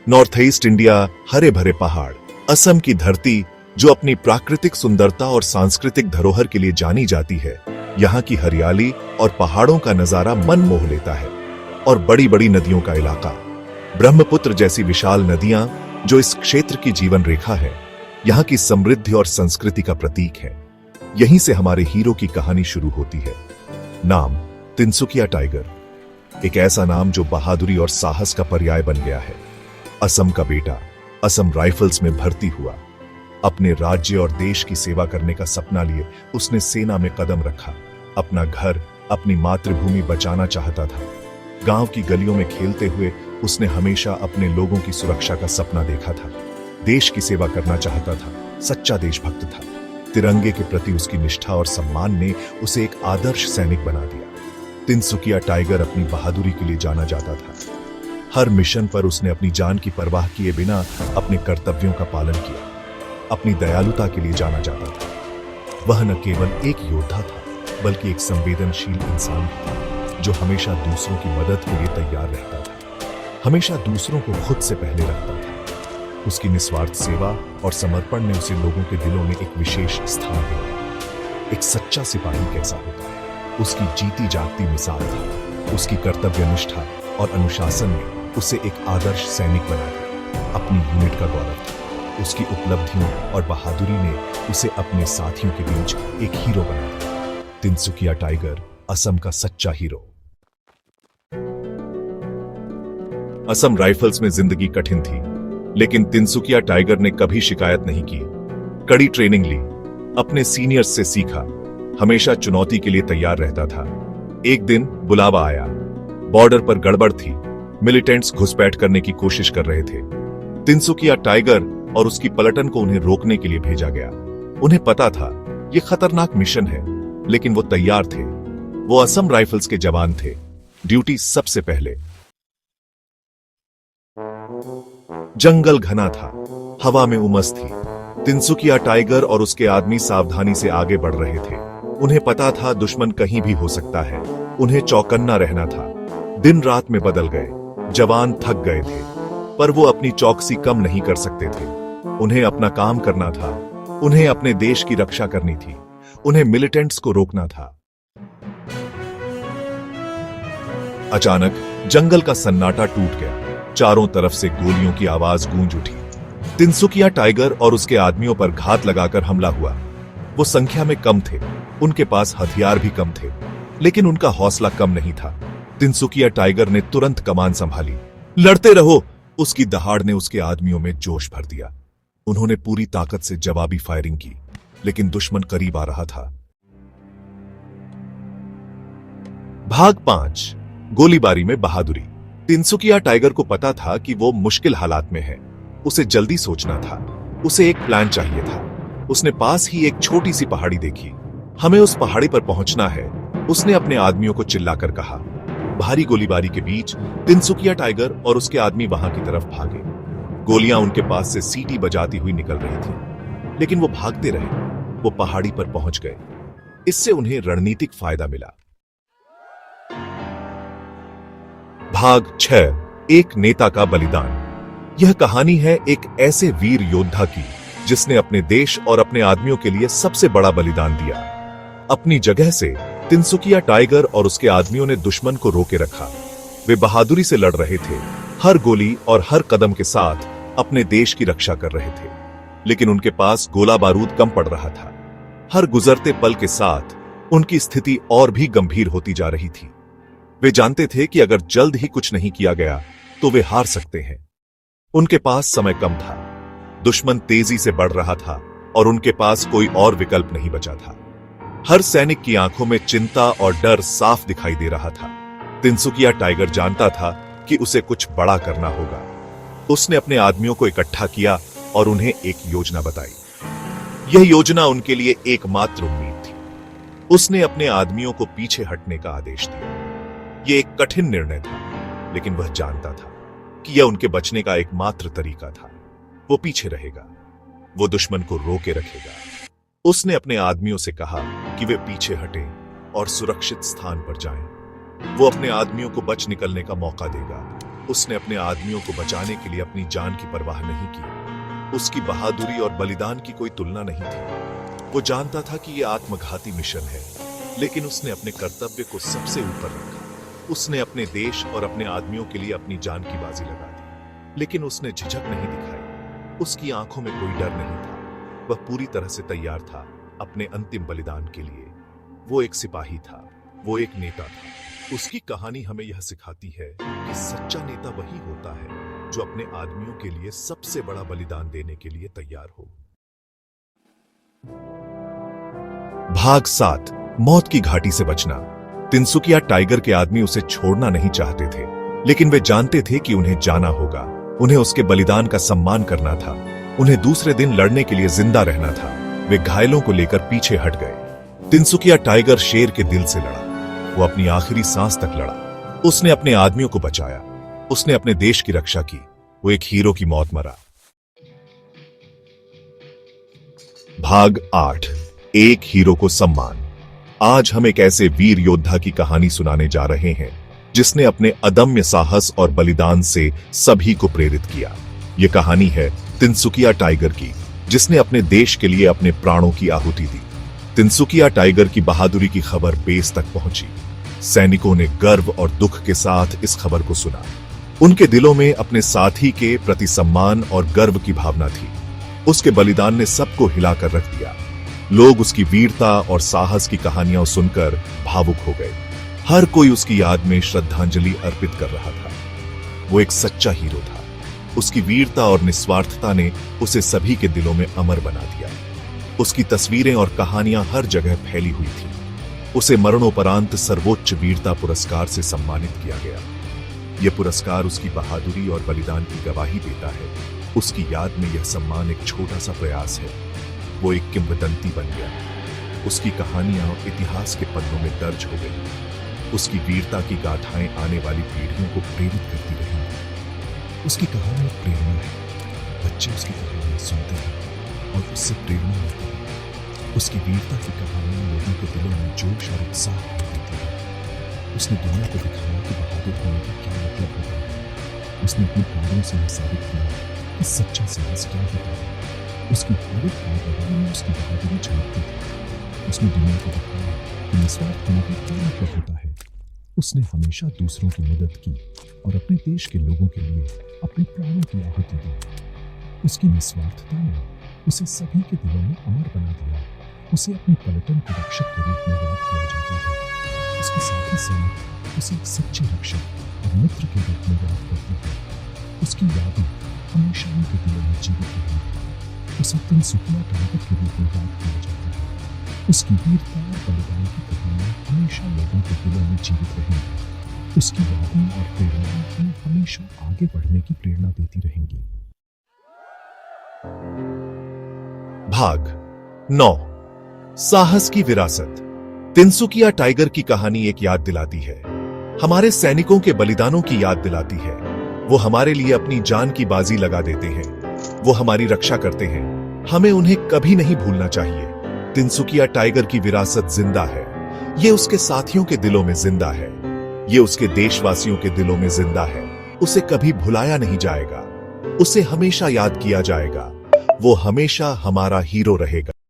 North east India, हरे भरे पहाड़, असम की धरती जो अपनी प्राकृतिक सुंदरता और सांस्कृतिक धरोहर के लिए जानी जाती है। यहाँ की हरियाली और पहाड़ों का नजारा मन मोह लेता है। और बड़ी बड़ी नदियों का इलाका, ब्रह्मपुत्र जैसी विशाल नदियां जो इस क्षेत्र की जीवन रेखा है, यहाँ की समृद्धि और संस्कृति का प्रतीक है। यहीं से हमारे हीरो की कहानी शुरू होती है। नाम तिनसुकिया टाइगर, एक ऐसा नाम जो बहादुरी और साहस का पर्याय बन गया है। असम का बेटा, असम राइफल्स में भर्ती हुआ। अपने राज्य और देश की सेवा करने का सपना लिए उसने सेना में कदम रखा। अपना घर, अपनी मातृभूमि बचाना चाहता था। गांव की गलियों में खेलते हुए उसने हमेशा अपने लोगों की सुरक्षा का सपना देखा था। देश की सेवा करना चाहता था, सच्चा देशभक्त था। तिरंगे के प्रति उसकी निष्ठा और सम्मान ने उसे एक आदर्श सैनिक बना दिया। तिनसुकिया टाइगर अपनी बहादुरी के लिए जाना जाता था। हर मिशन पर उसने अपनी जान की परवाह किए बिना अपने कर्तव्यों का पालन किया। अपनी दयालुता के लिए जाना जाता था। वह न केवल एक योद्धा था, बल्कि एक संवेदनशील इंसान था जो हमेशा दूसरों की मदद के लिए तैयार रहता था। हमेशा दूसरों को खुद से पहले रखता था। उसकी निस्वार्थ सेवा और समर्पण ने उसे लोगों के दिलों में एक विशेष स्थान दिया। एक सच्चा सिपाही कैसा होता है, उसकी जीती जागती मिसाल था। उसकी कर्तव्यनिष्ठा और अनुशासन ने उसे एक आदर्श सैनिक बना दिया। अपनी यूनिट का गौरव था। उसकी उपलब्धियों और बहादुरी ने उसे अपने साथियों के बीच एक हीरो बना दिया। तिनसुकिया टाइगर, असम का सच्चा हीरो। असम राइफल्स में जिंदगी कठिन थी, लेकिन तिनसुकिया टाइगर ने कभी शिकायत नहीं की। कड़ी ट्रेनिंग ली, अपने सीनियर्स से सीखा, हमेशा चुनौती के लिए तैयार रहता था। एक दिन बुलावा आया। बॉर्डर पर गड़बड़ थी। मिलिटेंट्स घुसपैठ करने की कोशिश कर रहे थे। तिनसुकिया टाइगर और उसकी पलटन को उन्हें रोकने के लिए भेजा गया। उन्हें पता था यह खतरनाक मिशन है, लेकिन वो तैयार थे। वो असम राइफल्स के जवान थे। ड्यूटी सबसे पहले। जंगल घना था, हवा में उमस थी। तिनसुकिया टाइगर और उसके आदमी सावधानी से आगे बढ़ रहे थे। उन्हें पता था दुश्मन कहीं भी हो सकता है। उन्हें चौकन्ना रहना था। दिन रात में बदल गए। जवान थक गए थे, पर वो अपनी चौकसी कम नहीं कर सकते थे। उन्हें अपना काम करना था। उन्हें अपने देश की रक्षा करनी थी। उन्हें मिलिटेंट्स को रोकना था। अचानक जंगल का सन्नाटा टूट गया। चारों तरफ से गोलियों की आवाज गूंज उठी। तिनसुकिया टाइगर और उसके आदमियों पर घात लगाकर हमला हुआ। वो संख्या में कम थे, उनके पास हथियार भी कम थे, लेकिन उनका हौसला कम नहीं था। तिनसुकिया टाइगर ने तुरंत कमान संभाली। लड़ते रहो, उसकी दहाड़ ने उसके आदमियों में जोश भर दिया। उन्होंने पूरी ताकत से जवाबी फायरिंग की, लेकिन दुश्मन करीब आ रहा था। भाग 5, गोलीबारी में बहादुरी। तिनसुकिया टाइगर को पता था कि वो मुश्किल हालात में है। उसे जल्दी सोचना था। उसे एक प्लान चाहिए था। उसने पास ही एक छोटी सी पहाड़ी देखी। हमें उस पहाड़ी पर पहुंचना है, उसने अपने आदमियों को चिल्लाकर कहा। भारी गोलीबारी के बीच तिनसुकिया टाइगर और उसके आदमी वहां की तरफ भागे। गोलियां उनके पास से सीटी बजाती हुई निकल रही थी, लेकिन वो भागते रहे। वो पहाड़ी पर पहुंच गए। इससे उन्हें रणनीतिक फायदा मिला। भाग 6, एक नेता का बलिदान। यह कहानी है एक ऐसे वीर योद्धा की जिसने अपने देश और अपने आदमियों के लिए सबसे बड़ा बलिदान दिया। अपनी जगह से तिनसुकिया टाइगर और उसके आदमियों ने दुश्मन को रोके रखा। वे बहादुरी से लड़ रहे थे, हर गोली और हर कदम के साथ अपने देश की रक्षा कर रहे थे। लेकिन उनके पास गोला बारूद कम पड़ रहा था। हर गुजरते पल के साथ उनकी स्थिति और भी गंभीर होती जा रही थी। वे जानते थे कि अगर जल्द ही कुछ नहीं किया गया तो वे हार सकते हैं। उनके पास समय कम था। दुश्मन तेजी से बढ़ रहा था और उनके पास कोई और विकल्प नहीं बचा था। हर सैनिक की आंखों में चिंता और डर साफ दिखाई दे रहा था। तिनसुकिया टाइगर जानता था कि उसे कुछ बड़ा करना होगा। उसने अपने आदमियों को इकट्ठा किया और उन्हें एक योजना बताई। यह योजना उनके लिए एकमात्र उम्मीद थी। उसने अपने आदमियों को पीछे हटने का आदेश दिया। यह एक कठिन निर्णय था, लेकिन वह जानता था कि यह उनके बचने का एकमात्र तरीका था। वो पीछे रहेगा, वो दुश्मन को रोके रखेगा। उसने अपने आदमियों से कहा कि वे पीछे हटें और सुरक्षित स्थान पर जाएं। वो अपने आदमियों को बच निकलने का मौका देगा। उसने अपने आदमियों को बचाने के लिए अपनी जान की परवाह नहीं की। उसकी बहादुरी और बलिदान की कोई तुलना नहीं थी। वो जानता था कि यह आत्मघाती मिशन है, लेकिन उसने अपने कर्तव्य को सबसे ऊपर रखा। उसने अपने देश और अपने आदमियों के लिए अपनी जान की बाजी लगा दी, लेकिन उसने झिझक नहीं दिखाई। उसकी आंखों में कोई डर नहीं था। वह पूरी तरह से तैयार था अपने अंतिम बलिदान के लिए। वो एक सिपाही था, वो एक नेता था। उसकी कहानी हमें यह सिखाती है कि सच्चा नेता वही होता है जो अपने आदमियों के लिए सबसे बड़ा बलिदान देने के लिए तैयार हो। भाग 7, मौत की घाटी से बचना। तिनसुकिया टाइगर के आदमी उसे छोड़ना नहीं चाहते थे, लेकिन वे जानते थे कि उन्हें जाना होगा। उन्हें उसके बलिदान का सम्मान करना था। उन्हें दूसरे दिन लड़ने के लिए जिंदा रहना था। वे घायलों को लेकर पीछे हट गए। तिनसुकिया टाइगर शेर के दिल से लड़ा। वो अपनी आखिरी सांस तक लड़ा। उसने अपने आदमियों को बचाया। उसने अपने देश की रक्षा की। वो एक हीरो की मौत मरा। भाग 8, एक हीरो को सम्मान। आज हम एक ऐसे वीर योद्धा की कहानी सुनाने जा रहे हैं जिसने अपने अदम्य साहस और बलिदान से सभी को प्रेरित किया। यह कहानी है तिनसुकिया टाइगर की, जिसने अपने देश के लिए अपने प्राणों की आहुति दी। तिनसुकिया टाइगर की बहादुरी की खबर बेस तक पहुंची। सैनिकों ने गर्व और दुख के साथ इस खबर को सुना। उनके दिलों में अपने साथी के प्रति सम्मान और गर्व की भावना थी। उसके बलिदान ने सबको हिलाकर रख दिया। लोग उसकी वीरता और साहस की कहानियां सुनकर भावुक हो गए। हर कोई उसकी याद में श्रद्धांजलि अर्पित कर रहा था। वो एक सच्चा हीरो था। उसकी वीरता और निस्वार्थता ने उसे सभी के दिलों में अमर बना दिया। उसकी तस्वीरें और कहानियां हर जगह फैली हुई थी। उसे मरणोपरांत सर्वोच्च वीरता पुरस्कार से सम्मानित किया गया। यह पुरस्कार उसकी बहादुरी और बलिदान की गवाही देता है। उसकी याद में यह सम्मान एक छोटा सा प्रयास है। वो एक किंवदंती बन गया। उसकी कहानियां इतिहास के पन्नों में दर्ज हो गई। उसकी वीरता की गाथाएं आने वाली पीढ़ियों को प्रेरित करती रहेंगी। उसकी कहानी एक प्रेरणा है। बच्चे उसकी कहानियां सुनते हैं और उससे प्रेरणा मिलती है। उसकी वीरता की कहानियां लोगों के दिलों में जोश और उत्साह देती है। उसने दुनिया को दिखाया कि बहादुर होने का क्या मतलब होता है। उसने अपने प्राणों से यह साबित किया कि सच्चा साहस क्या होता है। उसकी हर एक कार्रवाई में उसकी बहादुरी झलकती थी। उसने दुनिया को दिखाया कि निस्वार्थ होने का क्या मतलब होता है। उसने हमेशा दूसरों की मदद की और अपने देश के लोगों के लिए अपने प्राणों की आहुति दी। उसकी निस्वार्थता ने उसे सभी के दिलों में अमर बना दिया। उसे अपने पलटन के रक्षक के रूप में याद किया जाता है। उसके साथी सैनिक उसे एक सच्चे रक्षक और मित्र के रूप में याद करते हैं। उसकी यादें हमेशा उनके दिलों में जीवित रहेंगी। उसे तिनसुकिया टाइगर के रूप में याद किया जाता है। उसकी वीरता और बलिदान की कहानियां हमेशा लोगों के दिलों में जीवित रहेंगी। उसकी यादें और प्रेरणाएं हमें हमेशा आगे बढ़ने की प्रेरणा देती रहेंगी। भाग 9, साहस की विरासत। तिनसुकिया टाइगर की कहानी एक याद दिलाती है। हमारे सैनिकों के बलिदानों की याद दिलाती है। वो हमारे लिए अपनी जान की बाजी लगा देते हैं। वो हमारी रक्षा करते हैं। हमें उन्हें कभी नहीं भूलना चाहिए। तिनसुकिया टाइगर की विरासत जिंदा है। ये उसके साथियों के दिलों में जिंदा है। ये उसके देशवासियों के दिलों में जिंदा है। उसे कभी भुलाया नहीं जाएगा। उसे हमेशा याद किया जाएगा। वो हमेशा हमारा हीरो रहेगा।